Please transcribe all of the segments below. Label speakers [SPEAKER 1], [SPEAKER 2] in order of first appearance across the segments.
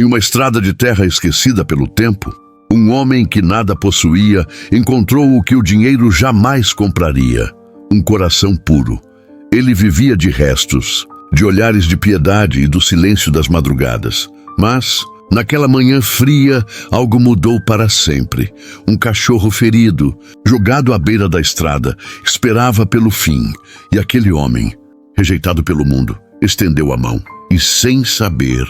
[SPEAKER 1] Em uma estrada de terra esquecida pelo tempo, um homem que nada possuía encontrou o que o dinheiro jamais compraria: um coração puro. Ele vivia de restos, de olhares de piedade e do silêncio das madrugadas. Mas, naquela manhã fria, algo mudou para sempre. Um cachorro ferido, jogado à beira da estrada, esperava pelo fim. E aquele homem, rejeitado pelo mundo, estendeu a mão e, sem saber,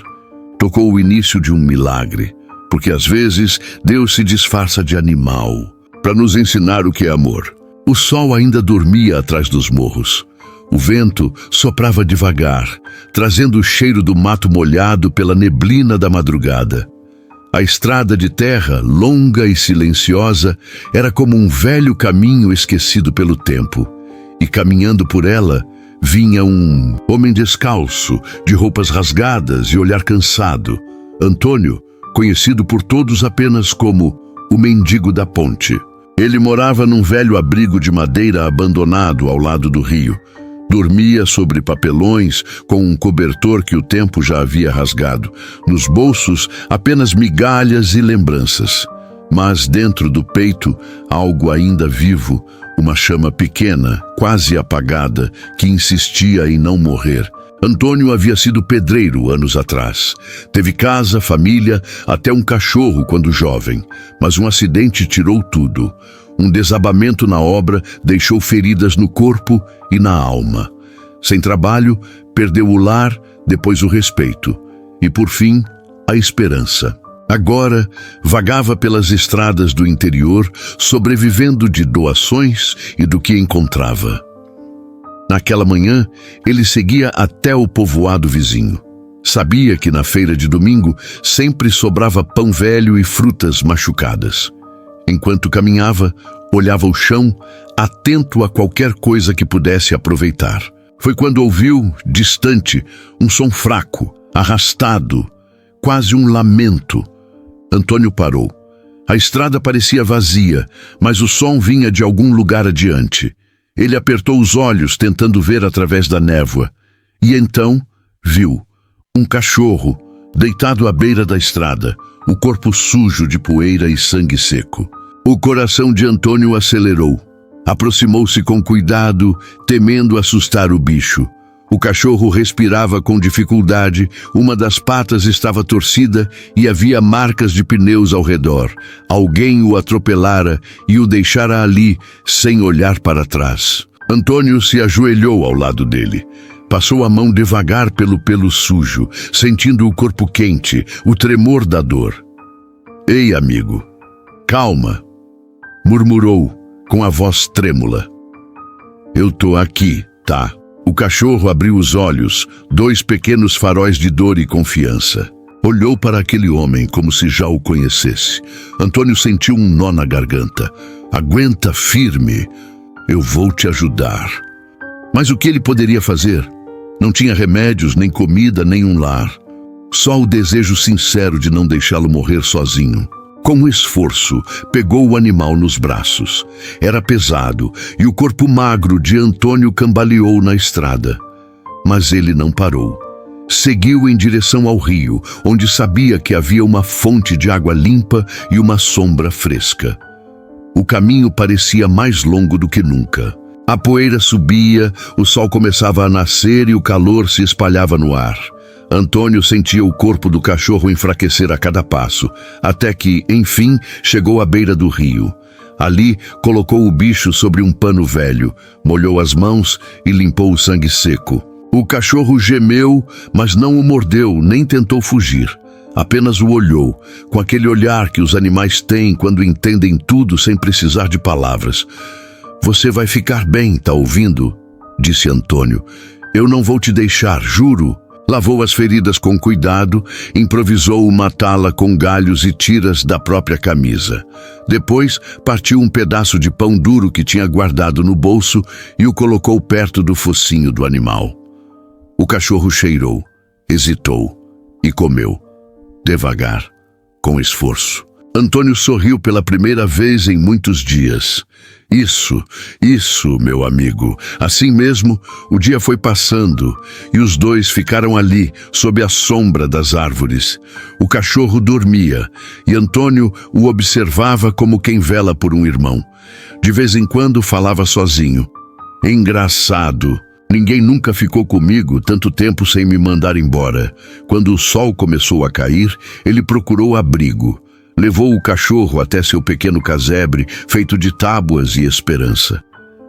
[SPEAKER 1] tocou o início de um milagre. Porque às vezes Deus se disfarça de animal para nos ensinar o que é amor. O sol ainda dormia atrás dos morros. O vento soprava devagar, trazendo o cheiro do mato molhado pela neblina da madrugada. A estrada de terra, longa e silenciosa, era como um velho caminho esquecido pelo tempo. E caminhando por ela, vinha um homem descalço, de roupas rasgadas e olhar cansado. Antônio, conhecido por todos apenas como o mendigo da ponte. Ele morava num velho abrigo de madeira abandonado ao lado do rio. Dormia sobre papelões com um cobertor que o tempo já havia rasgado. Nos bolsos, apenas migalhas e lembranças. Mas dentro do peito, algo ainda vivo, uma chama pequena, quase apagada, que insistia em não morrer. Antônio havia sido pedreiro anos atrás. Teve casa, família, até um cachorro quando jovem. Mas um acidente tirou tudo. Um desabamento na obra deixou feridas no corpo e na alma. Sem trabalho, perdeu o lar, depois o respeito. E, por fim, a esperança. Agora, vagava pelas estradas do interior, sobrevivendo de doações e do que encontrava. Naquela manhã, ele seguia até o povoado vizinho. Sabia que na feira de domingo sempre sobrava pão velho e frutas machucadas. Enquanto caminhava, olhava o chão, atento a qualquer coisa que pudesse aproveitar. Foi quando ouviu, distante, um som fraco, arrastado, quase um lamento. Antônio parou. A estrada parecia vazia, mas o som vinha de algum lugar adiante. Ele apertou os olhos, tentando ver através da névoa. E então, viu um cachorro, deitado à beira da estrada, o corpo sujo de poeira e sangue seco. O coração de Antônio acelerou. Aproximou-se com cuidado, temendo assustar o bicho. O cachorro respirava com dificuldade, uma das patas estava torcida e havia marcas de pneus ao redor. Alguém o atropelara e o deixara ali, sem olhar para trás. Antônio se ajoelhou ao lado dele. Passou a mão devagar pelo pelo sujo, sentindo o corpo quente, o tremor da dor. "Ei, amigo, calma", murmurou, com a voz trêmula. "Eu tô aqui, tá?" O cachorro abriu os olhos, 2 pequenos faróis de dor e confiança. Olhou para aquele homem como se já o conhecesse. Antônio sentiu um nó na garganta. "Aguenta firme, eu vou te ajudar." Mas o que ele poderia fazer? Não tinha remédios, nem comida, nem um lar. Só o desejo sincero de não deixá-lo morrer sozinho. Com esforço, pegou o animal nos braços. Era pesado e o corpo magro de Antônio cambaleou na estrada. Mas ele não parou. Seguiu em direção ao rio, onde sabia que havia uma fonte de água limpa e uma sombra fresca. O caminho parecia mais longo do que nunca. A poeira subia, o sol começava a nascer e o calor se espalhava no ar. Antônio sentia o corpo do cachorro enfraquecer a cada passo, até que, enfim, chegou à beira do rio. Ali, colocou o bicho sobre um pano velho, molhou as mãos e limpou o sangue seco. O cachorro gemeu, mas não o mordeu, nem tentou fugir. Apenas o olhou, com aquele olhar que os animais têm quando entendem tudo sem precisar de palavras. "Você vai ficar bem, tá ouvindo?", disse Antônio. "Eu não vou te deixar, juro." Lavou as feridas com cuidado, improvisou uma tala com galhos e tiras da própria camisa. Depois, partiu um pedaço de pão duro que tinha guardado no bolso e o colocou perto do focinho do animal. O cachorro cheirou, hesitou e comeu, devagar, com esforço. Antônio sorriu pela primeira vez em muitos dias. Isso, meu amigo. Assim mesmo, o dia foi passando e os dois ficaram ali, sob a sombra das árvores. O cachorro dormia e Antônio o observava como quem vela por um irmão. De vez em quando falava sozinho. Engraçado. Ninguém nunca ficou comigo tanto tempo sem me mandar embora. Quando o sol começou a cair, ele procurou abrigo. Levou o cachorro até seu pequeno casebre, feito de tábuas e esperança.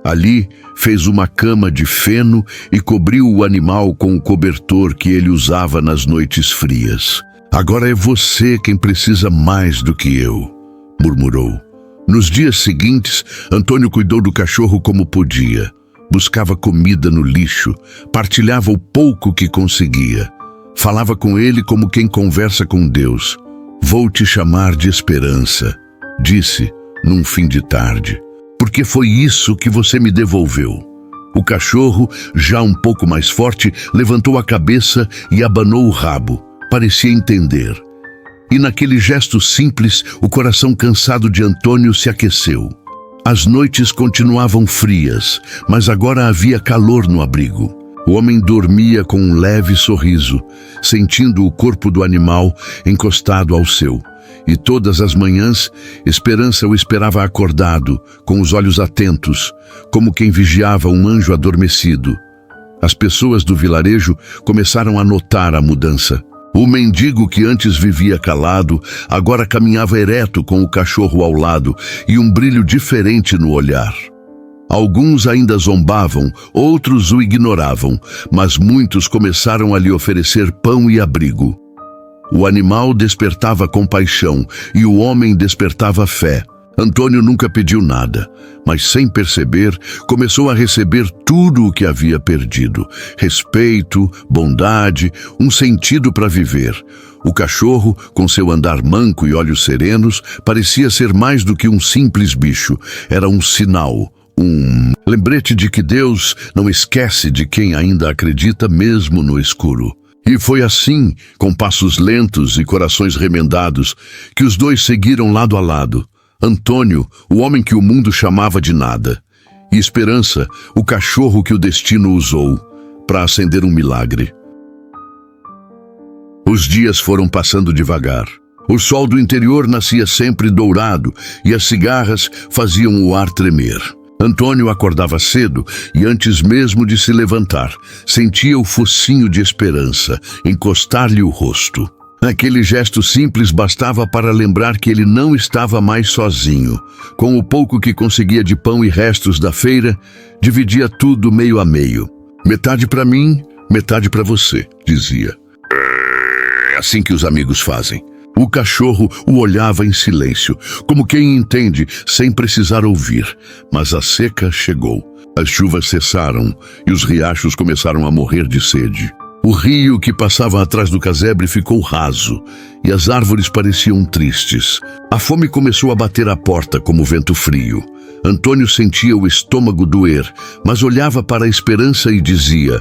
[SPEAKER 1] Ali, fez uma cama de feno e cobriu o animal com o cobertor que ele usava nas noites frias. Agora é você quem precisa mais do que eu, murmurou. Nos dias seguintes, Antônio cuidou do cachorro como podia. Buscava comida no lixo, partilhava o pouco que conseguia. Falava com ele como quem conversa com Deus. Vou te chamar de Esperança, disse num fim de tarde, porque foi isso que você me devolveu. O cachorro, já um pouco mais forte, levantou a cabeça e abanou o rabo. Parecia entender. E naquele gesto simples, o coração cansado de Antônio se aqueceu. As noites continuavam frias, mas agora havia calor no abrigo. O homem dormia com um leve sorriso, sentindo o corpo do animal encostado ao seu. E todas as manhãs, Esperança o esperava acordado, com os olhos atentos, como quem vigiava um anjo adormecido. As pessoas do vilarejo começaram a notar a mudança. O mendigo que antes vivia calado, agora caminhava ereto com o cachorro ao lado e um brilho diferente no olhar. Alguns ainda zombavam, outros o ignoravam, mas muitos começaram a lhe oferecer pão e abrigo. O animal despertava compaixão e o homem despertava fé. Antônio nunca pediu nada, mas sem perceber, começou a receber tudo o que havia perdido. Respeito, bondade, um sentido para viver. O cachorro, com seu andar manco e olhos serenos, parecia ser mais do que um simples bicho. Era um sinal, um lembrete de que Deus não esquece de quem ainda acredita mesmo no escuro. E foi assim, com passos lentos e corações remendados, que os dois seguiram lado a lado. Antônio, o homem que o mundo chamava de nada, e Esperança, o cachorro que o destino usou para acender um milagre. Os dias foram passando devagar. O sol do interior nascia sempre dourado e as cigarras faziam o ar tremer. Antônio acordava cedo e, antes mesmo de se levantar, sentia o focinho de Esperança encostar-lhe o rosto. Aquele gesto simples bastava para lembrar que ele não estava mais sozinho. Com o pouco que conseguia de pão e restos da feira, dividia tudo meio a meio. Metade para mim, metade para você, dizia. É assim que os amigos fazem. O cachorro o olhava em silêncio, como quem entende, sem precisar ouvir. Mas a seca chegou. As chuvas cessaram e os riachos começaram a morrer de sede. O rio que passava atrás do casebre ficou raso e as árvores pareciam tristes. A fome começou a bater à porta como vento frio. Antônio sentia o estômago doer, mas olhava para a Esperança e dizia: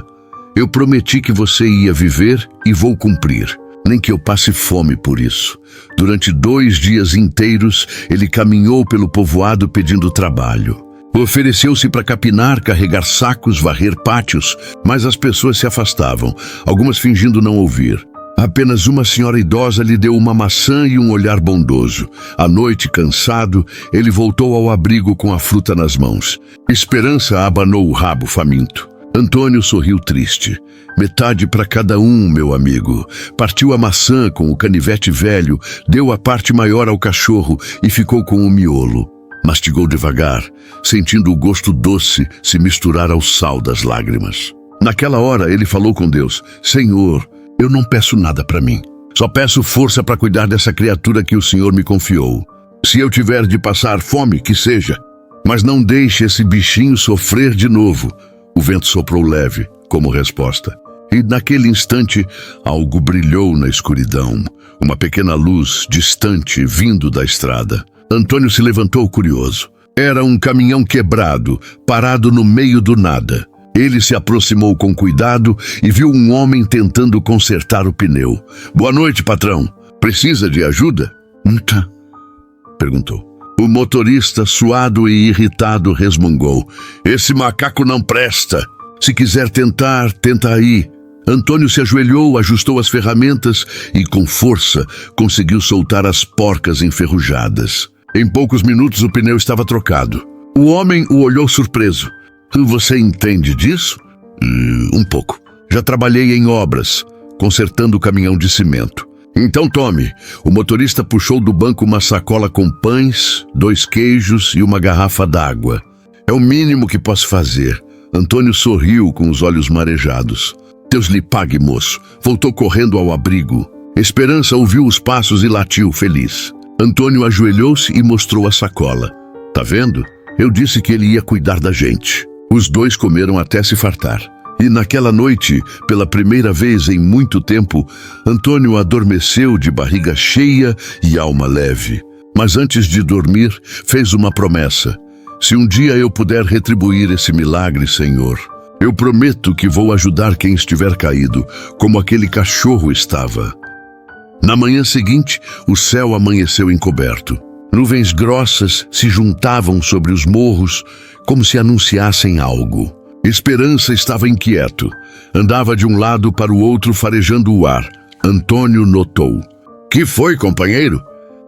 [SPEAKER 1] eu prometi que você ia viver e vou cumprir. Nem que eu passe fome por isso. Durante 2 dias inteiros, ele caminhou pelo povoado pedindo trabalho. Ofereceu-se para capinar, carregar sacos, varrer pátios, mas as pessoas se afastavam, algumas fingindo não ouvir. Apenas uma senhora idosa lhe deu uma maçã e um olhar bondoso. À noite, cansado, ele voltou ao abrigo com a fruta nas mãos. Esperança abanou o rabo faminto. Antônio sorriu triste. Metade para cada um, meu amigo. Partiu a maçã com o canivete velho, deu a parte maior ao cachorro e ficou com o miolo. Mastigou devagar, sentindo o gosto doce se misturar ao sal das lágrimas. Naquela hora ele falou com Deus: Senhor, eu não peço nada para mim. Só peço força para cuidar dessa criatura que o Senhor me confiou. Se eu tiver de passar fome, que seja. Mas não deixe esse bichinho sofrer de novo. O vento soprou leve, como resposta. E naquele instante, algo brilhou na escuridão. Uma pequena luz distante vindo da estrada. Antônio se levantou curioso. Era um caminhão quebrado, parado no meio do nada. Ele se aproximou com cuidado e viu um homem tentando consertar o pneu. Boa noite, patrão. Precisa de ajuda? perguntou. O motorista, suado e irritado, resmungou. Esse macaco não presta. Se quiser tentar, tenta aí. Antônio se ajoelhou, ajustou as ferramentas e, com força, conseguiu soltar as porcas enferrujadas. Em poucos minutos, o pneu estava trocado. O homem o olhou surpreso. Você entende disso? Um pouco. Já trabalhei em obras, consertando o caminhão de cimento. Então tome. O motorista puxou do banco uma sacola com pães, 2 queijos e uma garrafa d'água. É o mínimo que posso fazer. Antônio sorriu com os olhos marejados. Deus lhe pague, moço. Voltou correndo ao abrigo. Esperança ouviu os passos e latiu, feliz. Antônio ajoelhou-se e mostrou a sacola. Tá vendo? Eu disse que ele ia cuidar da gente. Os 2 comeram até se fartar. E naquela noite, pela primeira vez em muito tempo, Antônio adormeceu de barriga cheia e alma leve. Mas antes de dormir, fez uma promessa. Se um dia eu puder retribuir esse milagre, Senhor, eu prometo que vou ajudar quem estiver caído, como aquele cachorro estava. Na manhã seguinte, o céu amanheceu encoberto. Nuvens grossas se juntavam sobre os morros, como se anunciassem algo. Esperança estava inquieto. Andava de um lado para o outro farejando o ar. Antônio notou. Que foi, companheiro?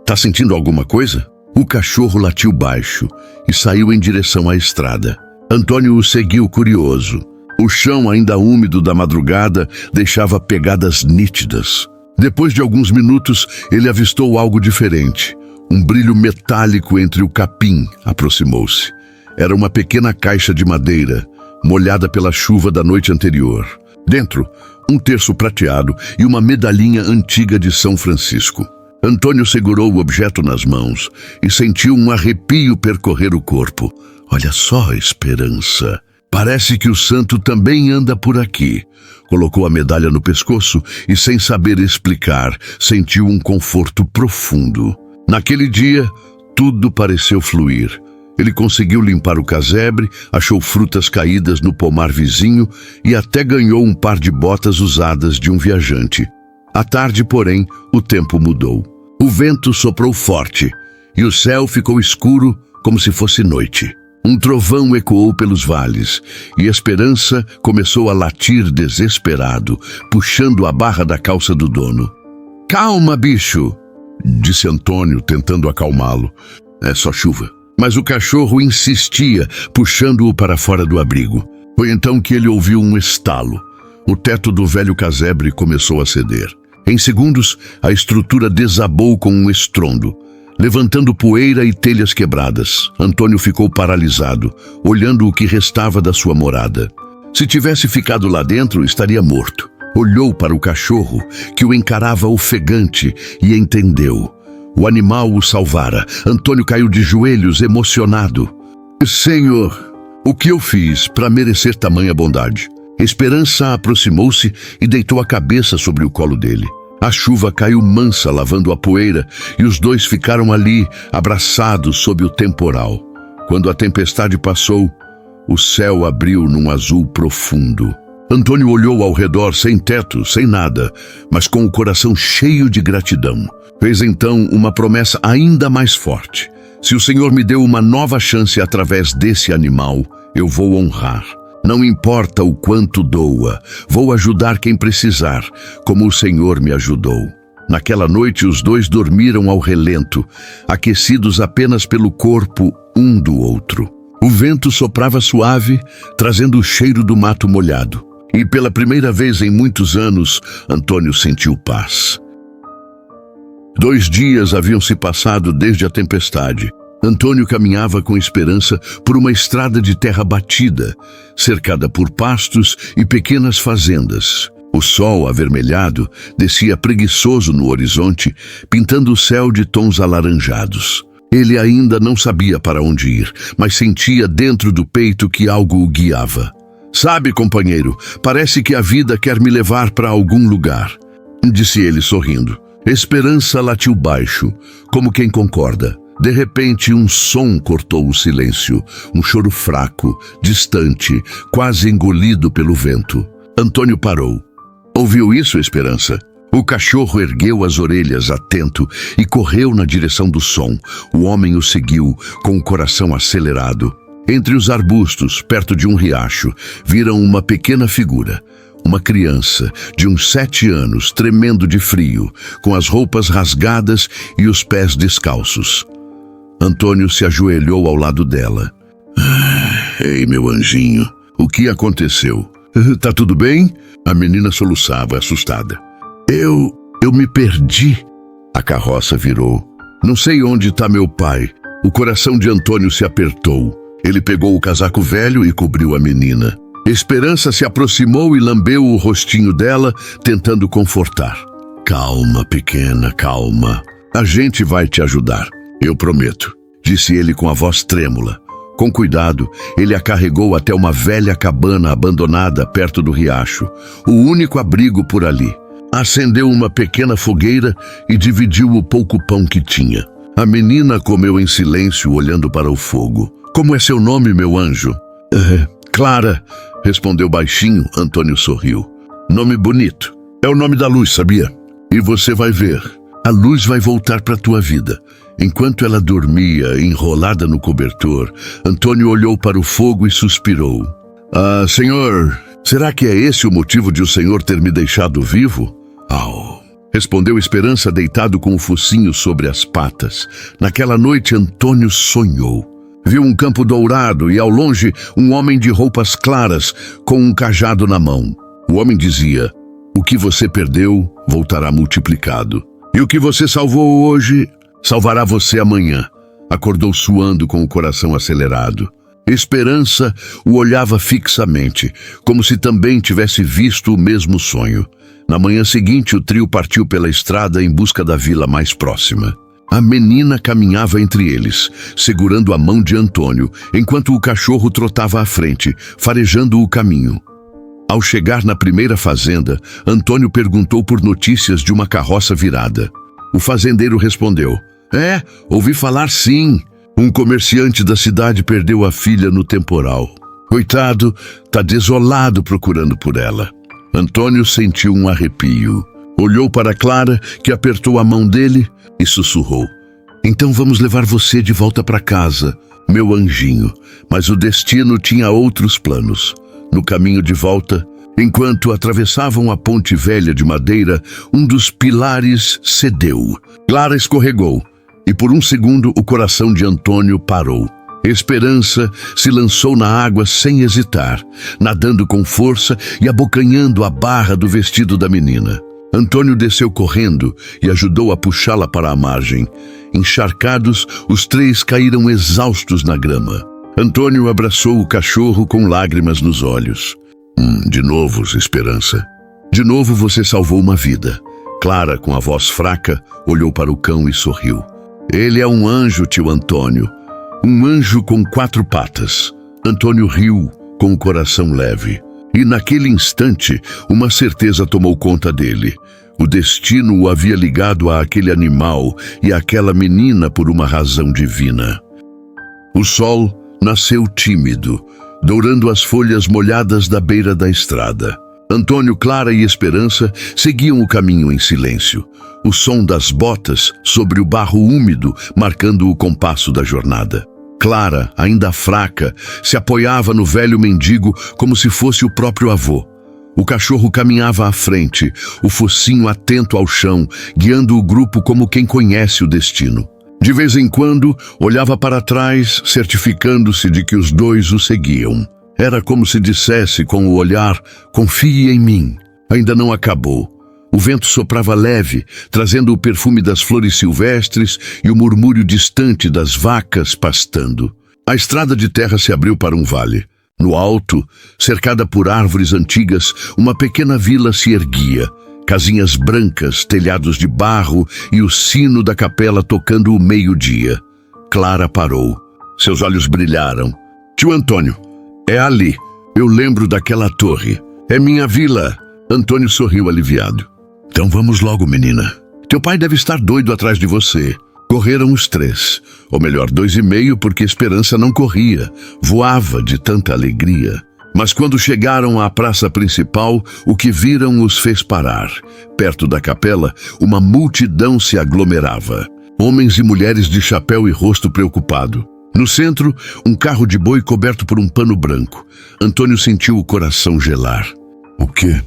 [SPEAKER 1] Tá sentindo alguma coisa? O cachorro latiu baixo e saiu em direção à estrada. Antônio o seguiu curioso. O chão ainda úmido da madrugada deixava pegadas nítidas. Depois de alguns minutos, ele avistou algo diferente. Um brilho metálico entre o capim aproximou-se. Era uma pequena caixa de madeira, molhada pela chuva da noite anterior. Dentro, um terço prateado e uma medalhinha antiga de São Francisco. Antônio segurou o objeto nas mãos e sentiu um arrepio percorrer o corpo. Olha só, Esperança. Parece que o santo também anda por aqui. Colocou a medalha no pescoço e, sem saber explicar, sentiu um conforto profundo. Naquele dia, tudo pareceu fluir. Ele conseguiu limpar o casebre, achou frutas caídas no pomar vizinho e até ganhou um par de botas usadas de um viajante. À tarde, porém, o tempo mudou. O vento soprou forte e o céu ficou escuro como se fosse noite. Um trovão ecoou pelos vales e Esperança começou a latir desesperado, puxando a barra da calça do dono. Calma, bicho, disse Antônio, tentando acalmá-lo. É só chuva. Mas o cachorro insistia, puxando-o para fora do abrigo. Foi então que ele ouviu um estalo. O teto do velho casebre começou a ceder. Em segundos, a estrutura desabou com um estrondo, levantando poeira e telhas quebradas. Antônio ficou paralisado, olhando o que restava da sua morada. Se tivesse ficado lá dentro, estaria morto. Olhou para o cachorro, que o encarava ofegante, e entendeu. O animal o salvara. Antônio caiu de joelhos, emocionado. Senhor, o que eu fiz para merecer tamanha bondade? Esperança aproximou-se e deitou a cabeça sobre o colo dele. A chuva caiu mansa, lavando a poeira, e os 2 ficaram ali, abraçados sob o temporal. Quando a tempestade passou, o céu abriu num azul profundo. Antônio olhou ao redor sem teto, sem nada, mas com o coração cheio de gratidão. Fez então uma promessa ainda mais forte. Se o Senhor me deu uma nova chance através desse animal, eu vou honrar. Não importa o quanto doa, vou ajudar quem precisar, como o Senhor me ajudou. Naquela noite os 2 dormiram ao relento, aquecidos apenas pelo corpo um do outro. O vento soprava suave, trazendo o cheiro do mato molhado. E pela primeira vez em muitos anos, Antônio sentiu paz. 2 dias haviam se passado desde a tempestade. Antônio caminhava com esperança por uma estrada de terra batida, cercada por pastos e pequenas fazendas. O sol avermelhado descia preguiçoso no horizonte, pintando o céu de tons alaranjados. Ele ainda não sabia para onde ir, mas sentia dentro do peito que algo o guiava. Sabe, companheiro, parece que a vida quer me levar para algum lugar, disse ele sorrindo. Esperança latiu baixo, como quem concorda. De repente, um som cortou o silêncio, um choro fraco, distante, quase engolido pelo vento. Antônio parou. Ouviu isso, Esperança? O cachorro ergueu as orelhas atento e correu na direção do som. O homem o seguiu, com o coração acelerado. Entre os arbustos, perto de um riacho, viram uma pequena figura. Uma criança de uns 7 anos, tremendo de frio, com as roupas rasgadas e os pés descalços. Antônio se ajoelhou ao lado dela. Ei, meu anjinho, o que aconteceu? Tá tudo bem? A menina soluçava, assustada. Eu me perdi. A carroça virou. Não sei onde está meu pai. O coração de Antônio se apertou. Ele pegou o casaco velho e cobriu a menina. Esperança se aproximou e lambeu o rostinho dela, tentando confortar. Calma, pequena, calma. A gente vai te ajudar, eu prometo, disse ele com a voz trêmula. Com cuidado, ele a carregou até uma velha cabana abandonada perto do riacho, o único abrigo por ali. Acendeu uma pequena fogueira e dividiu o pouco pão que tinha. A menina comeu em silêncio, olhando para o fogo. Como é seu nome, meu anjo? Clara, respondeu baixinho. Antônio sorriu. Nome bonito. É o nome da luz, sabia? E você vai ver. A luz vai voltar para a tua vida. Enquanto ela dormia, enrolada no cobertor, Antônio olhou para o fogo e suspirou. Senhor, será que é esse o motivo de o senhor ter me deixado vivo? Respondeu Esperança, deitado com o focinho sobre as patas. Naquela noite, Antônio sonhou. Viu um campo dourado e, ao longe, um homem de roupas claras, com um cajado na mão. O homem dizia: o que você perdeu, voltará multiplicado. E o que você salvou hoje, salvará você amanhã. Acordou suando, com o coração acelerado. Esperança o olhava fixamente, como se também tivesse visto o mesmo sonho. Na manhã seguinte, o trio partiu pela estrada em busca da vila mais próxima. A menina caminhava entre eles, segurando a mão de Antônio, enquanto o cachorro trotava à frente, farejando o caminho. Ao chegar na primeira fazenda, Antônio perguntou por notícias de uma carroça virada. O fazendeiro respondeu: ouvi falar sim. Um comerciante da cidade perdeu a filha no temporal. Coitado, tá desolado procurando por ela. Antônio sentiu um arrepio. Olhou para Clara, que apertou a mão dele, e sussurrou: então vamos levar você de volta para casa, meu anjinho. Mas o destino tinha outros planos. No caminho de volta, enquanto atravessavam a ponte velha de madeira, um dos pilares cedeu. Clara escorregou, e por um segundo o coração de Antônio parou. Esperança se lançou na água sem hesitar, nadando com força e abocanhando a barra do vestido da menina. Antônio desceu correndo e ajudou a puxá-la para a margem. Encharcados, os 3 caíram exaustos na grama. Antônio abraçou o cachorro com lágrimas nos olhos. De novo, Esperança. De novo você salvou uma vida. Clara, com a voz fraca, olhou para o cão e sorriu. Ele é um anjo, tio Antônio. Um anjo com 4 patas. Antônio riu, com o coração leve. E naquele instante, uma certeza tomou conta dele. O destino o havia ligado àquele animal e àquela menina por uma razão divina. O sol nasceu tímido, dourando as folhas molhadas da beira da estrada. Antônio, Clara e Esperança seguiam o caminho em silêncio. O som das botas sobre o barro úmido marcando o compasso da jornada. Clara, ainda fraca, se apoiava no velho mendigo como se fosse o próprio avô. O cachorro caminhava à frente, o focinho atento ao chão, guiando o grupo como quem conhece o destino. De vez em quando, olhava para trás, certificando-se de que os 2 o seguiam. Era como se dissesse com o olhar: confie em mim, ainda não acabou. O vento soprava leve, trazendo o perfume das flores silvestres e o murmúrio distante das vacas pastando. A estrada de terra se abriu para um vale. No alto, cercada por árvores antigas, uma pequena vila se erguia. Casinhas brancas, telhados de barro e o sino da capela tocando o meio-dia. Clara parou. Seus olhos brilharam. Tio Antônio, é ali. Eu lembro daquela torre. É minha vila. Antônio sorriu aliviado. Então vamos logo, menina. Teu pai deve estar doido atrás de você. Correram os 3, ou melhor, 2,5, porque Esperança não corria, voava de tanta alegria. Mas quando chegaram à praça principal, o que viram os fez parar. Perto da capela, uma multidão se aglomerava. Homens e mulheres de chapéu e rosto preocupado. No centro, um carro de boi coberto por um pano branco. Antônio sentiu o coração gelar. O quê?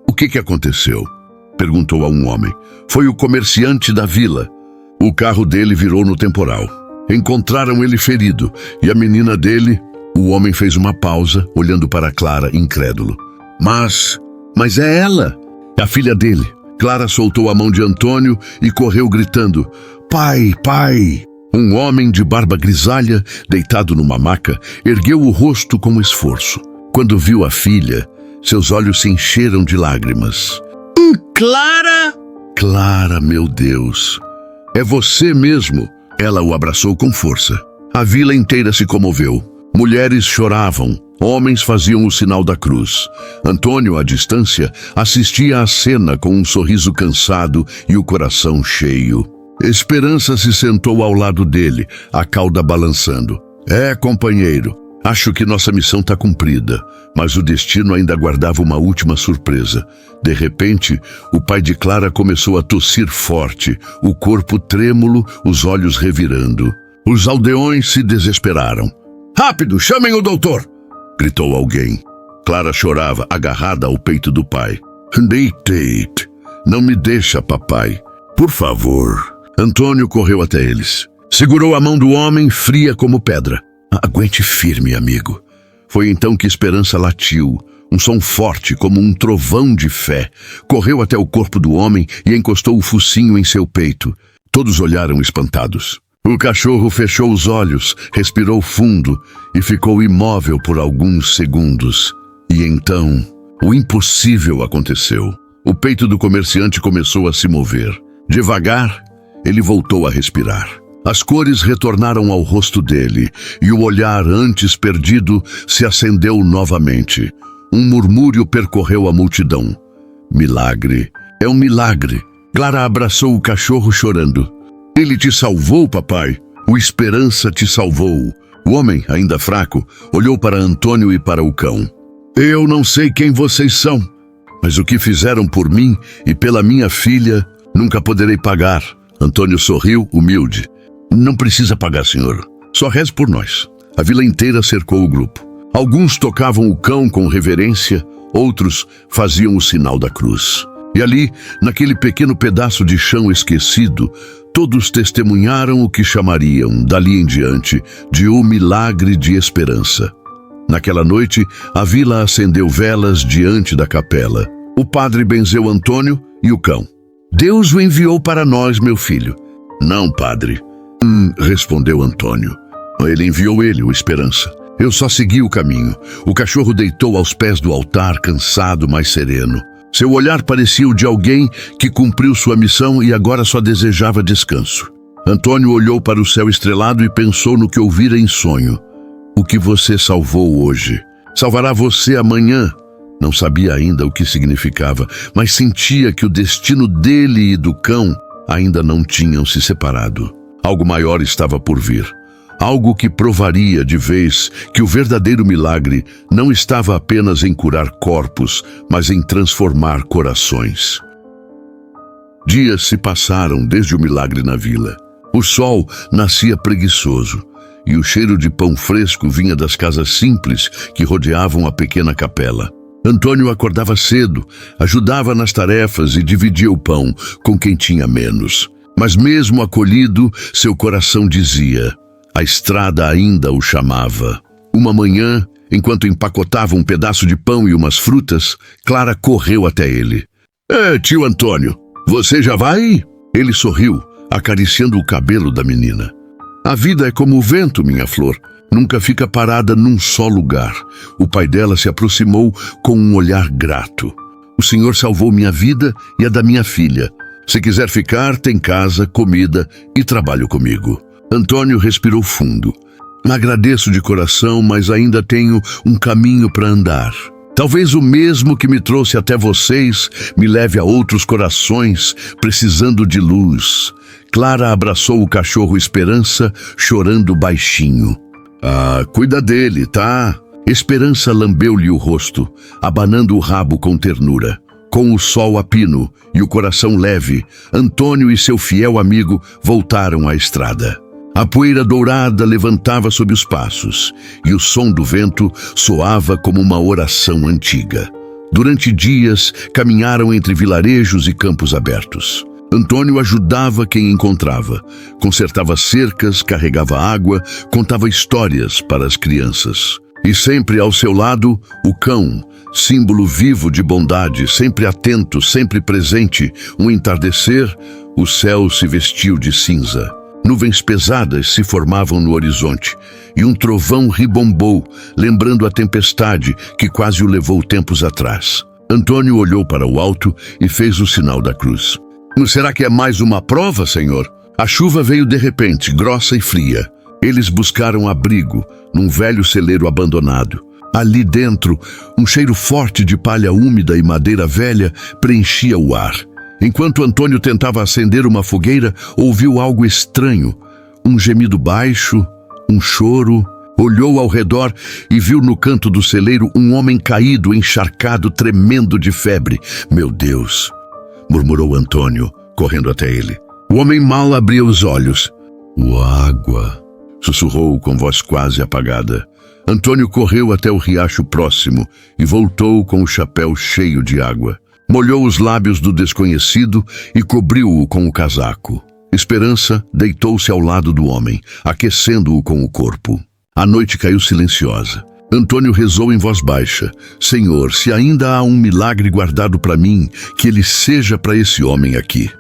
[SPEAKER 1] O que aconteceu? Perguntou a um homem. Foi o comerciante da vila. O carro dele virou no temporal. Encontraram ele ferido e a menina dele... O homem fez uma pausa, olhando para Clara, incrédulo. Mas é ela! É a filha dele. Clara soltou a mão de Antônio e correu gritando: Pai, pai! Um homem de barba grisalha, deitado numa maca, ergueu o rosto com esforço. Quando viu a filha, seus olhos se encheram de lágrimas. Clara! Clara, meu Deus! É você mesmo! Ela o abraçou com força. A vila inteira se comoveu. Mulheres choravam, homens faziam o sinal da cruz. Antônio, à distância, assistia à cena com um sorriso cansado e o coração cheio. Esperança se sentou ao lado dele, a cauda balançando. Companheiro, acho que nossa missão está cumprida, mas o destino ainda guardava uma última surpresa. De repente, o pai de Clara começou a tossir forte, o corpo trêmulo, os olhos revirando. Os aldeões se desesperaram. Rápido, chamem o doutor! Gritou alguém. Clara chorava, agarrada ao peito do pai. Tate, não me deixa, papai. Por favor. Antônio correu até eles. Segurou a mão do homem, fria como pedra. Aguente firme, amigo. Foi então que Esperança latiu. Um som forte, como um trovão de fé. Correu até o corpo do homem e encostou o focinho em seu peito. Todos olharam espantados. O cachorro fechou os olhos, respirou fundo e ficou imóvel por alguns segundos. E então, o impossível aconteceu. O peito do comerciante começou a se mover. Devagar, ele voltou a respirar. As cores retornaram ao rosto dele e o olhar antes perdido se acendeu novamente. Um murmúrio percorreu a multidão. Milagre. É um milagre. Clara abraçou o cachorro chorando. Ele te salvou, papai. O Esperança te salvou. O homem, ainda fraco, olhou para Antônio e para o cão. Eu não sei quem vocês são, mas o que fizeram por mim e pela minha filha, nunca poderei pagar. Antônio sorriu, humilde. Não precisa pagar, senhor. Só reze por nós. A vila inteira cercou o grupo. Alguns tocavam o cão com reverência, outros faziam o sinal da cruz. E ali, naquele pequeno pedaço de chão esquecido, todos testemunharam o que chamariam, dali em diante, de um milagre de esperança. Naquela noite, a vila acendeu velas diante da capela. O padre benzeu Antônio e o cão. Deus o enviou para nós, meu filho. Não, padre. Respondeu Antônio. Ele enviou o Esperança. Eu só segui o caminho. O cachorro deitou aos pés do altar, cansado, mas sereno. Seu olhar parecia o de alguém que cumpriu sua missão e agora só desejava descanso. Antônio olhou para o céu estrelado e pensou no que ouvira em sonho. O que você salvou hoje, salvará você amanhã. Não sabia ainda o que significava, mas sentia que o destino dele e do cão ainda não tinham se separado. Algo maior estava por vir. Algo que provaria de vez que o verdadeiro milagre não estava apenas em curar corpos, mas em transformar corações. Dias se passaram desde o milagre na vila. O sol nascia preguiçoso e o cheiro de pão fresco vinha das casas simples que rodeavam a pequena capela. Antônio acordava cedo, ajudava nas tarefas e dividia o pão com quem tinha menos. Mas mesmo acolhido, seu coração dizia: a estrada ainda o chamava. Uma manhã, enquanto empacotava um pedaço de pão e umas frutas, Clara correu até ele. Tio Antônio, você já vai? Ele sorriu, acariciando o cabelo da menina. A vida é como o vento, minha flor. Nunca fica parada num só lugar. O pai dela se aproximou com um olhar grato. O senhor salvou minha vida e a da minha filha. Se quiser ficar, tem casa, comida e trabalho comigo. Antônio respirou fundo. Agradeço de coração, mas ainda tenho um caminho para andar. Talvez o mesmo que me trouxe até vocês me leve a outros corações precisando de luz. Clara abraçou o cachorro Esperança, chorando baixinho. Cuida dele, tá? Esperança lambeu-lhe o rosto, abanando o rabo com ternura. Com o sol a pino e o coração leve, Antônio e seu fiel amigo voltaram à estrada. A poeira dourada levantava sob os passos, e o som do vento soava como uma oração antiga. Durante dias, caminharam entre vilarejos e campos abertos. Antônio ajudava quem encontrava, consertava cercas, carregava água, contava histórias para as crianças. E sempre ao seu lado, o cão, símbolo vivo de bondade, sempre atento, sempre presente. Um entardecer, o céu se vestiu de cinza. Nuvens pesadas se formavam no horizonte, e um trovão ribombou, lembrando a tempestade que quase o levou tempos atrás. Antônio olhou para o alto e fez o sinal da cruz. Será que é mais uma prova, Senhor? A chuva veio de repente, grossa e fria. Eles buscaram abrigo num velho celeiro abandonado. Ali dentro, um cheiro forte de palha úmida e madeira velha preenchia o ar. Enquanto Antônio tentava acender uma fogueira, ouviu algo estranho. Um gemido baixo, um choro. Olhou ao redor e viu no canto do celeiro um homem caído, encharcado, tremendo de febre. Meu Deus! Murmurou Antônio, correndo até ele. O homem mal abria os olhos. Água! Sussurrou com voz quase apagada. Antônio correu até o riacho próximo e voltou com o chapéu cheio de água. Molhou os lábios do desconhecido e cobriu-o com o casaco. Esperança deitou-se ao lado do homem, aquecendo-o com o corpo. A noite caiu silenciosa. Antônio rezou em voz baixa. Senhor, se ainda há um milagre guardado para mim, que ele seja para esse homem aqui.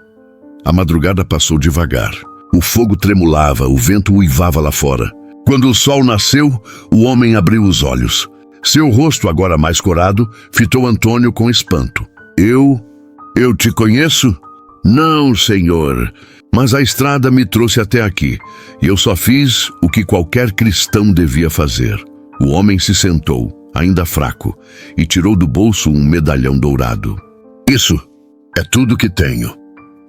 [SPEAKER 1] A madrugada passou devagar. O fogo tremulava, o vento uivava lá fora. Quando o sol nasceu, o homem abriu os olhos. Seu rosto, agora mais corado, fitou Antônio com espanto. Eu te conheço? Não, senhor, mas a estrada me trouxe até aqui, e eu só fiz o que qualquer cristão devia fazer. O homem se sentou, ainda fraco, e tirou do bolso um medalhão dourado. Isso é tudo que tenho.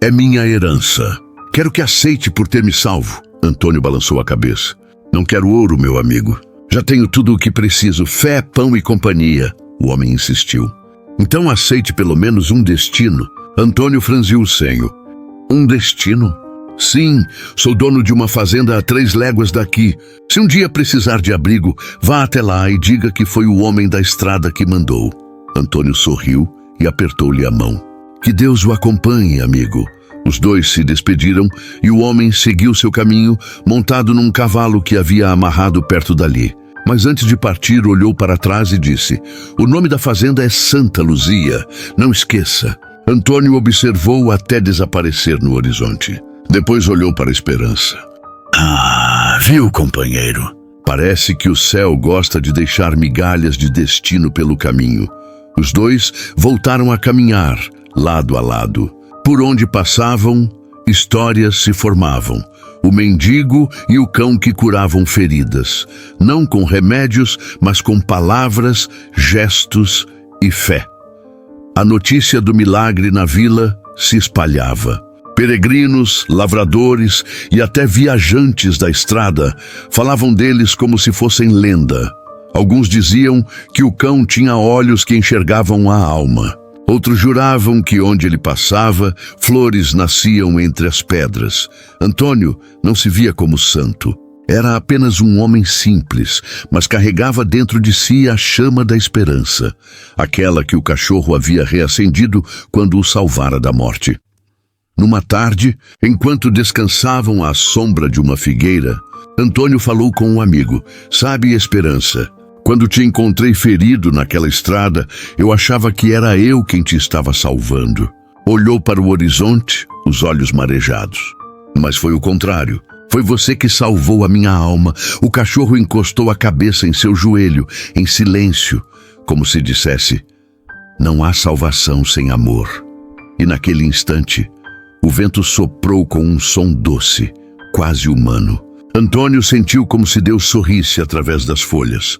[SPEAKER 1] É minha herança. Quero que aceite por ter me salvo. Antônio balançou a cabeça. Não quero ouro, meu amigo. Já tenho tudo o que preciso, fé, pão e companhia. O homem insistiu. Então aceite pelo menos um destino. Antônio franziu o senho. Um destino? Sim, sou dono de uma fazenda a 3 léguas daqui. Se um dia precisar de abrigo, vá até lá e diga que foi o homem da estrada que mandou. Antônio sorriu e apertou-lhe a mão. Que Deus o acompanhe, amigo. Os dois se despediram e o homem seguiu seu caminho, montado num cavalo que havia amarrado perto dali. Mas antes de partir, olhou para trás e disse: o nome da fazenda é Santa Luzia, não esqueça. Antônio observou até desaparecer no horizonte. Depois olhou para a Esperança. Viu, companheiro? Parece que o céu gosta de deixar migalhas de destino pelo caminho. Os dois voltaram a caminhar, lado a lado. Por onde passavam, histórias se formavam. O mendigo e o cão que curavam feridas, não com remédios, mas com palavras, gestos e fé. A notícia do milagre na vila se espalhava. Peregrinos, lavradores e até viajantes da estrada falavam deles como se fossem lenda. Alguns diziam que o cão tinha olhos que enxergavam a alma. Outros juravam que onde ele passava, flores nasciam entre as pedras. Antônio não se via como santo. Era apenas um homem simples, mas carregava dentro de si a chama da esperança, aquela que o cachorro havia reacendido quando o salvara da morte. Numa tarde, enquanto descansavam à sombra de uma figueira, Antônio falou com um amigo. Sabe, Esperança, quando te encontrei ferido naquela estrada, eu achava que era eu quem te estava salvando. Olhou para o horizonte, os olhos marejados. Mas foi o contrário. Foi você que salvou a minha alma. O cachorro encostou a cabeça em seu joelho, em silêncio, como se dissesse: não há salvação sem amor. E naquele instante, o vento soprou com um som doce, quase humano. Antônio sentiu como se Deus sorrisse através das folhas.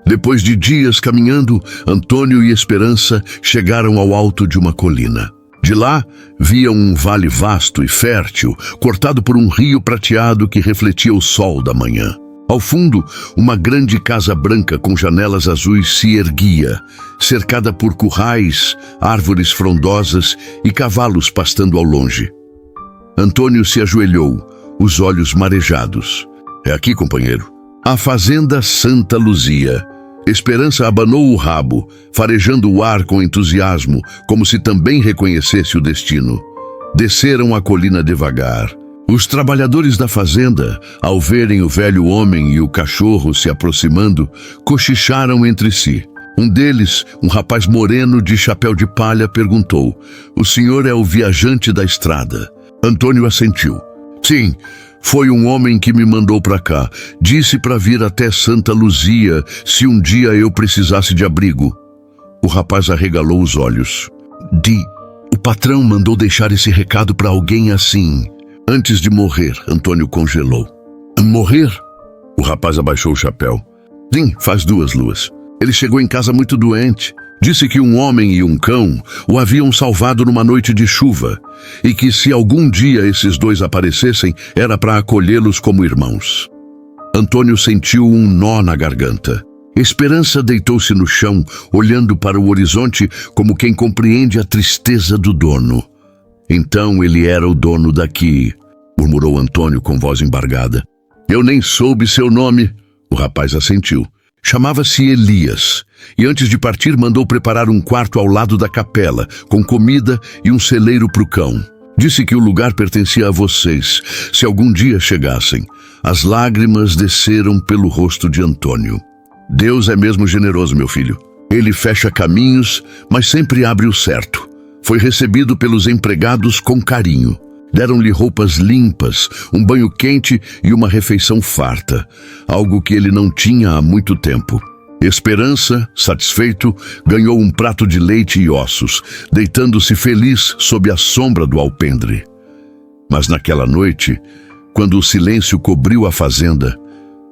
[SPEAKER 1] Depois de dias caminhando, Antônio e Esperança chegaram ao alto de uma colina. De lá, viam um vale vasto e fértil, cortado por um rio prateado que refletia o sol da manhã. Ao fundo, uma grande casa branca com janelas azuis se erguia, cercada por currais, árvores frondosas e cavalos pastando ao longe. Antônio se ajoelhou, os olhos marejados. É aqui, companheiro. A fazenda Santa Luzia. Esperança abanou o rabo, farejando o ar com entusiasmo, como se também reconhecesse o destino. Desceram a colina devagar. Os trabalhadores da fazenda, ao verem o velho homem e o cachorro se aproximando, cochicharam entre si. Um deles, um rapaz moreno de chapéu de palha, perguntou: "O senhor é o viajante da estrada?" Antônio assentiu. "Sim, foi um homem que me mandou para cá. Disse para vir até Santa Luzia se um dia eu precisasse de abrigo." O rapaz arregalou os olhos. O patrão mandou deixar esse recado para alguém assim." Antes de morrer, Antônio congelou. "Morrer?" O rapaz abaixou o chapéu. "Sim, faz 2 luas. Ele chegou em casa muito doente. Disse que um homem e um cão o haviam salvado numa noite de chuva e que se algum dia esses 2 aparecessem, era para acolhê-los como irmãos." Antônio sentiu um nó na garganta. Esperança deitou-se no chão, olhando para o horizonte como quem compreende a tristeza do dono. "Então ele era o dono daqui", murmurou Antônio com voz embargada. "Eu nem soube seu nome." O rapaz assentiu. Chamava-se Elias, e antes de partir mandou preparar um quarto ao lado da capela, com comida e um celeiro para o cão. Disse que o lugar pertencia a vocês, se algum dia chegassem. As lágrimas desceram pelo rosto de Antônio. "Deus é mesmo generoso, meu filho. Ele fecha caminhos, mas sempre abre o certo." Foi recebido pelos empregados com carinho. Deram-lhe roupas limpas, um banho quente e uma refeição farta, algo que ele não tinha há muito tempo. Esperança, satisfeito, ganhou um prato de leite e ossos, deitando-se feliz sob a sombra do alpendre. Mas naquela noite, quando o silêncio cobriu a fazenda,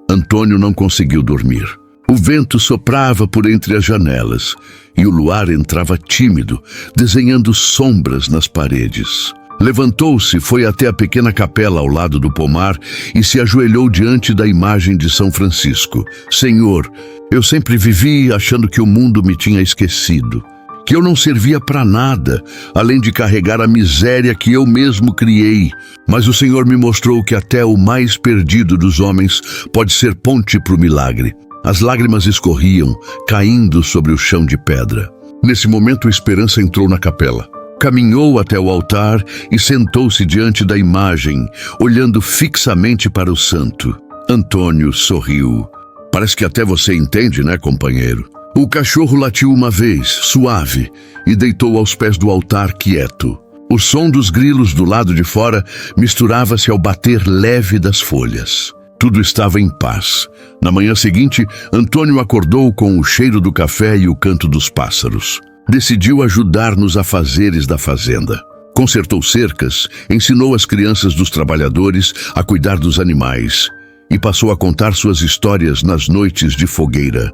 [SPEAKER 1] Antônio não conseguiu dormir. O vento soprava por entre as janelas e o luar entrava tímido, desenhando sombras nas paredes. Levantou-se, foi até a pequena capela ao lado do pomar e se ajoelhou diante da imagem de São Francisco. "Senhor, eu sempre vivi achando que o mundo me tinha esquecido, que eu não servia para nada, além de carregar a miséria que eu mesmo criei. Mas o Senhor me mostrou que até o mais perdido dos homens pode ser ponte para o milagre." As lágrimas escorriam, caindo sobre o chão de pedra. Nesse momento, Esperança entrou na capela. Caminhou até o altar e sentou-se diante da imagem, olhando fixamente para o santo. Antônio sorriu. "Parece que até você entende, né, companheiro?" O cachorro latiu uma vez, suave, e deitou aos pés do altar quieto. O som dos grilos do lado de fora misturava-se ao bater leve das folhas. Tudo estava em paz. Na manhã seguinte, Antônio acordou com o cheiro do café e o canto dos pássaros. Decidiu ajudar nos afazeres da fazenda. Consertou cercas, ensinou as crianças dos trabalhadores a cuidar dos animais e passou a contar suas histórias nas noites de fogueira.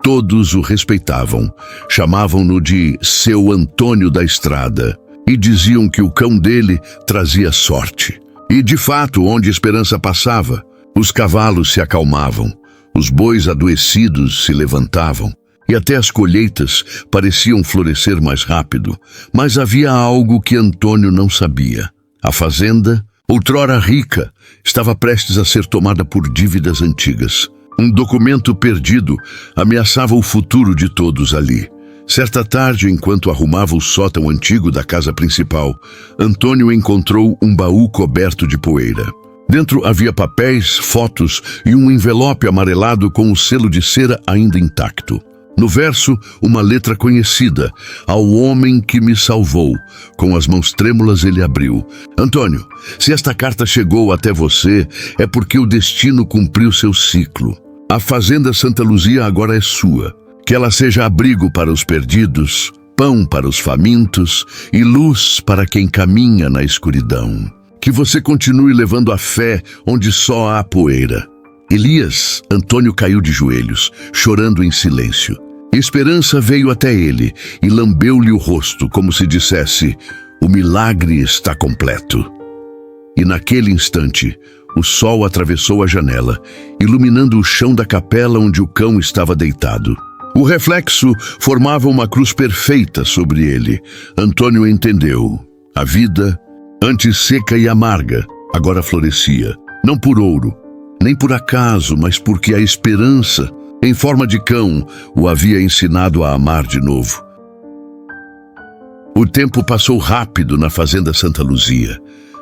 [SPEAKER 1] Todos o respeitavam, chamavam-no de seu Antônio da Estrada e diziam que o cão dele trazia sorte. E, de fato, onde Esperança passava, os cavalos se acalmavam, os bois adoecidos se levantavam e até as colheitas pareciam florescer mais rápido. Mas havia algo que Antônio não sabia. A fazenda, outrora rica, estava prestes a ser tomada por dívidas antigas. Um documento perdido ameaçava o futuro de todos ali. Certa tarde, enquanto arrumava o sótão antigo da casa principal, Antônio encontrou um baú coberto de poeira. Dentro havia papéis, fotos e um envelope amarelado com o selo de cera ainda intacto. No verso, uma letra conhecida: "Ao homem que me salvou." Com as mãos trêmulas ele abriu. "Antônio, se esta carta chegou até você, é porque o destino cumpriu seu ciclo. A fazenda Santa Luzia agora é sua. Que ela seja abrigo para os perdidos, pão para os famintos e luz para quem caminha na escuridão. Que você continue levando a fé onde só há poeira." Elias, Antônio caiu de joelhos, chorando em silêncio. Esperança veio até ele e lambeu-lhe o rosto, como se dissesse: "O milagre está completo." E naquele instante, o sol atravessou a janela, iluminando o chão da capela onde o cão estava deitado. O reflexo formava uma cruz perfeita sobre ele. Antônio entendeu. A vida, antes seca e amarga, agora florescia. Não por ouro, nem por acaso, mas porque a esperança, em forma de cão, o havia ensinado a amar de novo. O tempo passou rápido na fazenda Santa Luzia.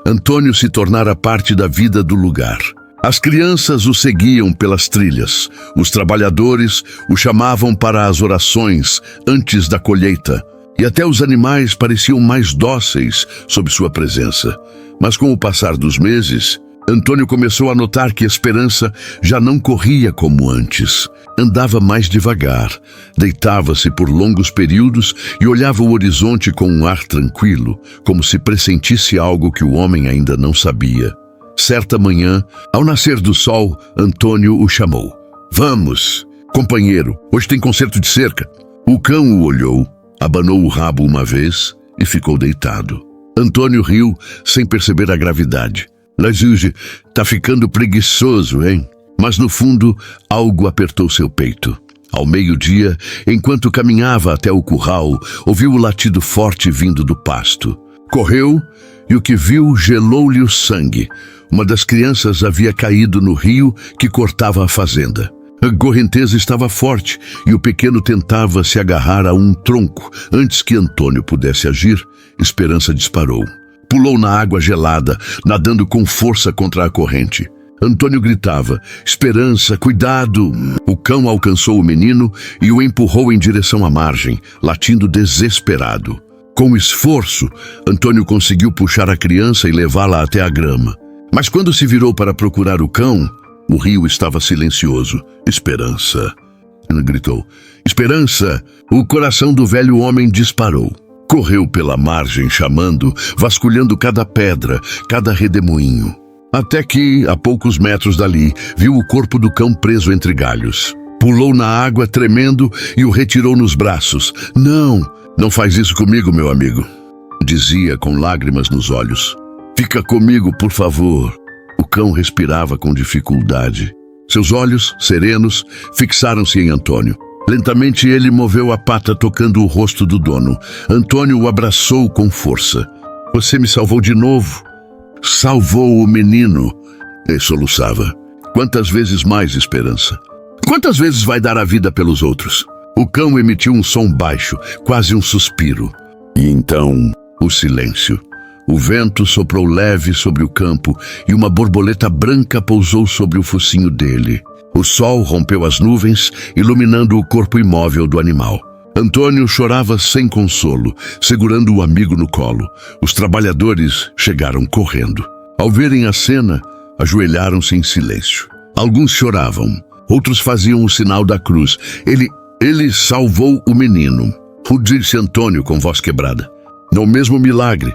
[SPEAKER 1] Antônio se tornara parte da vida do lugar. As crianças o seguiam pelas trilhas. Os trabalhadores o chamavam para as orações antes da colheita. E até os animais pareciam mais dóceis sob sua presença. Mas com o passar dos meses, Antônio começou a notar que a esperança já não corria como antes. Andava mais devagar, deitava-se por longos períodos e olhava o horizonte com um ar tranquilo, como se pressentisse algo que o homem ainda não sabia. Certa manhã, ao nascer do sol, Antônio o chamou. "Vamos, companheiro, hoje tem concerto de cerca." O cão o olhou, abanou o rabo uma vez e ficou deitado. Antônio riu sem perceber a gravidade. "Lazuge, tá ficando preguiçoso, hein?" Mas no fundo, algo apertou seu peito. Ao meio-dia, enquanto caminhava até o curral, ouviu o latido forte vindo do pasto. Correu e o que viu gelou-lhe o sangue. Uma das crianças havia caído no rio que cortava a fazenda. A correnteza estava forte e o pequeno tentava se agarrar a um tronco. Antes que Antônio pudesse agir, Esperança disparou. Pulou na água gelada, nadando com força contra a corrente. Antônio gritava: "Esperança, cuidado!" O cão alcançou o menino e o empurrou em direção à margem, latindo desesperado. Com esforço, Antônio conseguiu puxar a criança e levá-la até a grama. Mas quando se virou para procurar o cão, o rio estava silencioso. "Esperança!" gritou. "Esperança!" O coração do velho homem disparou. Correu pela margem chamando, vasculhando cada pedra, cada redemoinho. Até que, a poucos metros dali, viu o corpo do cão preso entre galhos. Pulou na água tremendo e o retirou nos braços. "Não, não faz isso comigo, meu amigo", dizia com lágrimas nos olhos. "Fica comigo, por favor." O cão respirava com dificuldade. Seus olhos, serenos, fixaram-se em Antônio. Lentamente ele moveu a pata tocando o rosto do dono. Antônio o abraçou com força. "Você me salvou de novo." "Salvou o menino", ele soluçava. "Quantas vezes mais, Esperança? Quantas vezes vai dar a vida pelos outros?" O cão emitiu um som baixo, quase um suspiro. E então, o silêncio. O vento soprou leve sobre o campo e uma borboleta branca pousou sobre o focinho dele. O sol rompeu as nuvens, iluminando o corpo imóvel do animal. Antônio chorava sem consolo, segurando o amigo no colo. Os trabalhadores chegaram correndo. Ao verem a cena, ajoelharam-se em silêncio. Alguns choravam, outros faziam o sinal da cruz. Ele salvou o menino, disse Antônio com voz quebrada. No mesmo milagre,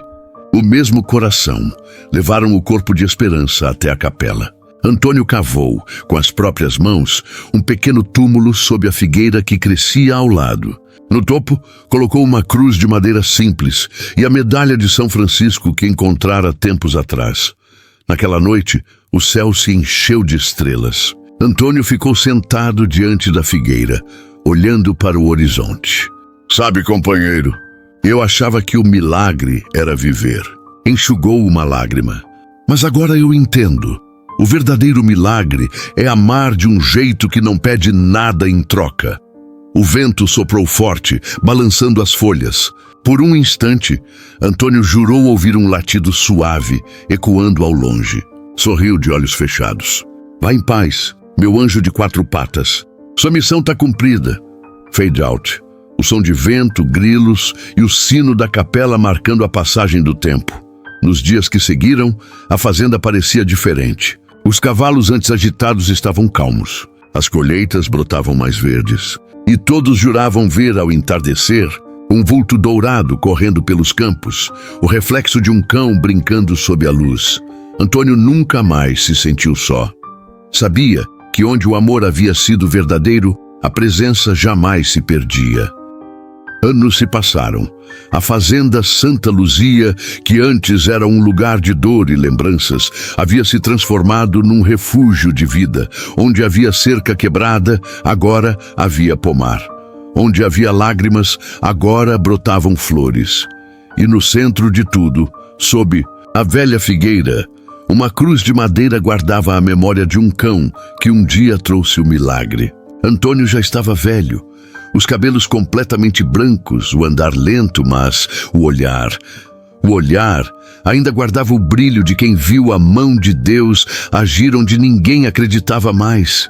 [SPEAKER 1] o mesmo coração, levaram o corpo de Esperança até a capela. Antônio cavou, com as próprias mãos, um pequeno túmulo sob a figueira que crescia ao lado. No topo, colocou uma cruz de madeira simples e a medalha de São Francisco que encontrara tempos atrás. Naquela noite, o céu se encheu de estrelas. Antônio ficou sentado diante da figueira, olhando para o horizonte. "Sabe, companheiro, eu achava que o milagre era viver." Enxugou uma lágrima. "Mas agora eu entendo. O verdadeiro milagre é amar de um jeito que não pede nada em troca." O vento soprou forte, balançando as folhas. Por um instante, Antônio jurou ouvir um latido suave, ecoando ao longe. Sorriu de olhos fechados. "Vá em paz, meu anjo de 4 patas. Sua missão está cumprida." Fade out. O som de vento, grilos e o sino da capela marcando a passagem do tempo. Nos dias que seguiram, a fazenda parecia diferente. Os cavalos antes agitados estavam calmos. As colheitas brotavam mais verdes. E todos juravam ver, ao entardecer, um vulto dourado correndo pelos campos, o reflexo de um cão brincando sob a luz. Antônio nunca mais se sentiu só. Sabia que onde o amor havia sido verdadeiro, a presença jamais se perdia. Anos se passaram. A fazenda Santa Luzia, que antes era um lugar de dor e lembranças, havia se transformado num refúgio de vida. Onde havia cerca quebrada, agora havia pomar. Onde havia lágrimas, agora brotavam flores. E no centro de tudo, sob a velha figueira, uma cruz de madeira guardava a memória de um cão que um dia trouxe o milagre. Antônio já estava velho, os cabelos completamente brancos, o andar lento, mas o olhar ainda guardava o brilho de quem viu a mão de Deus agir onde ninguém acreditava mais.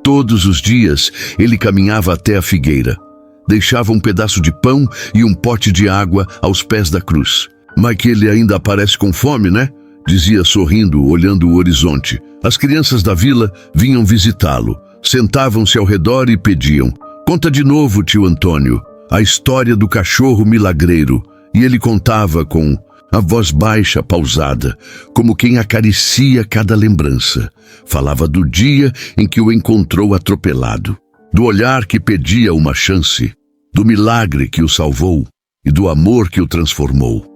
[SPEAKER 1] Todos os dias ele caminhava até a figueira, deixava um pedaço de pão e um pote de água aos pés da cruz. Mas que ele ainda aparece com fome, né? Dizia sorrindo, olhando o horizonte. As crianças da vila vinham visitá-lo, sentavam-se ao redor e pediam: "Conta de novo, tio Antônio, a história do cachorro milagreiro." E ele contava com a voz baixa, pausada, como quem acaricia cada lembrança. Falava do dia em que o encontrou atropelado, do olhar que pedia uma chance, do milagre que o salvou e do amor que o transformou.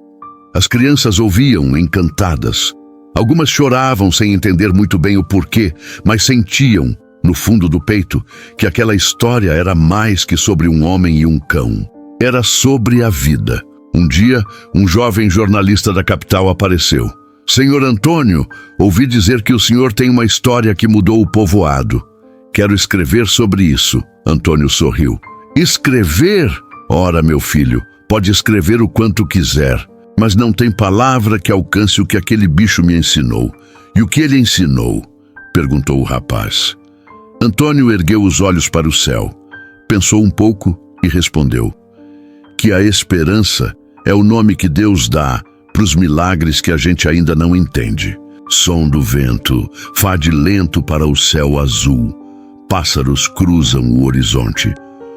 [SPEAKER 1] As crianças ouviam encantadas. Algumas choravam sem entender muito bem o porquê, mas sentiam, no fundo do peito, que aquela história era mais que sobre um homem e um cão. Era sobre a vida. Um dia, um jovem jornalista da capital apareceu. "Senhor Antônio, ouvi dizer que o senhor tem uma história que mudou o povoado. Quero escrever sobre isso." Antônio sorriu. "Escrever? Ora, meu filho, pode escrever o quanto quiser, mas não tem palavra que alcance o que aquele bicho me ensinou." "E o que ele ensinou?" perguntou o rapaz. Antônio ergueu os olhos para o céu, pensou um pouco e respondeu: "Que a esperança é o nome que Deus dá para os milagres que a gente ainda não entende. Som do vento, fade lento para o céu azul. Pássaros cruzam o horizonte."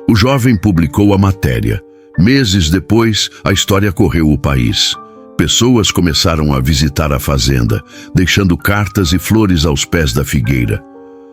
[SPEAKER 1] O jovem publicou a matéria. Meses depois, a história correu o país. Pessoas começaram a visitar a fazenda, deixando cartas e flores aos pés da figueira.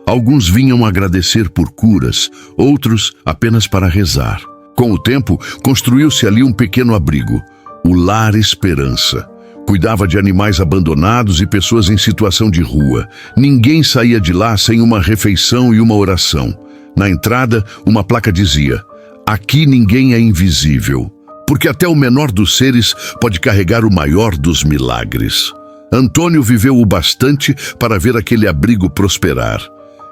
[SPEAKER 1] Alguns vinham agradecer por curas, outros apenas para rezar. Com o tempo, construiu-se ali um pequeno abrigo, o Lar Esperança. Cuidava de animais abandonados e pessoas em situação de rua. Ninguém saía de lá sem uma refeição e uma oração. Na entrada, uma placa dizia: "Aqui ninguém é invisível, porque até o menor dos seres pode carregar o maior dos milagres." Antônio viveu o bastante para ver aquele abrigo prosperar.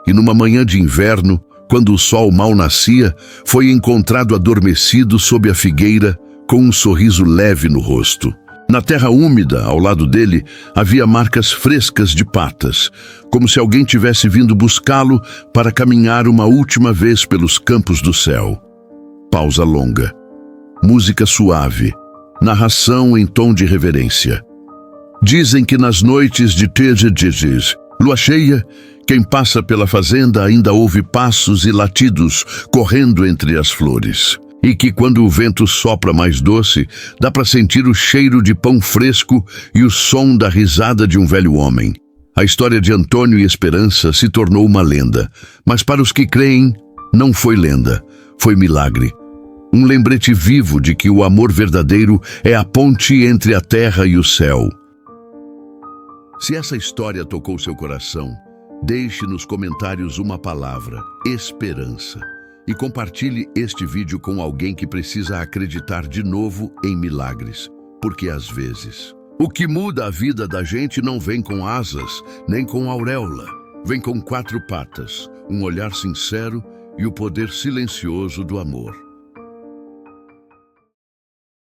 [SPEAKER 1] E numa manhã de inverno, quando o sol mal nascia, foi encontrado adormecido sob a figueira, com um sorriso leve no rosto. Na terra úmida, ao lado dele, havia marcas frescas de patas, como se alguém tivesse vindo buscá-lo para caminhar uma última vez pelos campos do céu. Pausa longa. Música suave. Narração em tom de reverência. Dizem que nas noites de Tejejejej, lua cheia, quem passa pela fazenda ainda ouve passos e latidos correndo entre as flores. E que quando o vento sopra mais doce, dá para sentir o cheiro de pão fresco e o som da risada de um velho homem. A história de Antônio e Esperança se tornou uma lenda, mas para os que creem, não foi lenda, foi milagre. Um lembrete vivo de que o amor verdadeiro é a ponte entre a terra e o céu. Se essa história tocou seu coração, deixe nos comentários uma palavra: esperança. E compartilhe este vídeo com alguém que precisa acreditar de novo em milagres. Porque às vezes, o que muda a vida da gente não vem com asas, nem com auréola. Vem com 4 patas, um olhar sincero e o poder silencioso do amor.